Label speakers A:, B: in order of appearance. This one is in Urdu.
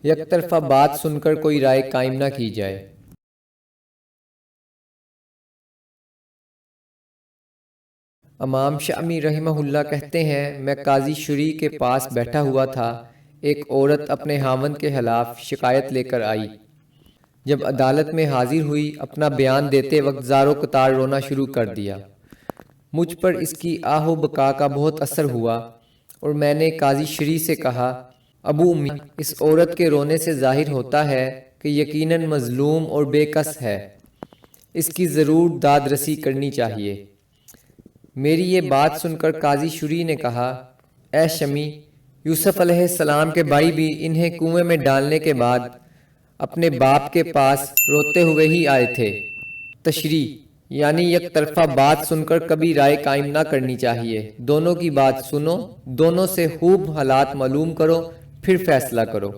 A: یک طرفہ بات سن کر کوئی رائے قائم نہ کی جائے۔ امام شامی رحمہ اللہ کہتے ہیں، میں قاضی شریع کے پاس بیٹھا ہوا تھا، ایک عورت اپنے خاوند کے خلاف شکایت لے کر آئی۔ جب عدالت میں حاضر ہوئی، اپنا بیان دیتے وقت زار و قطار رونا شروع کر دیا۔ مجھ پر اس کی آہ و بکا کا بہت اثر ہوا اور میں نے قاضی شریع سے کہا، ابو امی، اس عورت کے رونے سے ظاہر ہوتا ہے کہ یقیناً مظلوم اور بے کس ہے، اس کی ضرور داد رسی کرنی چاہیے۔ میری یہ بات سن کر قاضی شریع نے کہا، اے شمی، یوسف علیہ السلام کے بھائی بھی انہیں کنویں میں ڈالنے کے بعد اپنے باپ کے پاس روتے ہوئے ہی آئے تھے۔ تشریح، یعنی یک طرفہ بات سن کر کبھی رائے قائم نہ کرنی چاہیے، دونوں کی بات سنو، دونوں سے خوب حالات معلوم کرو، پھر فیصلہ کرو۔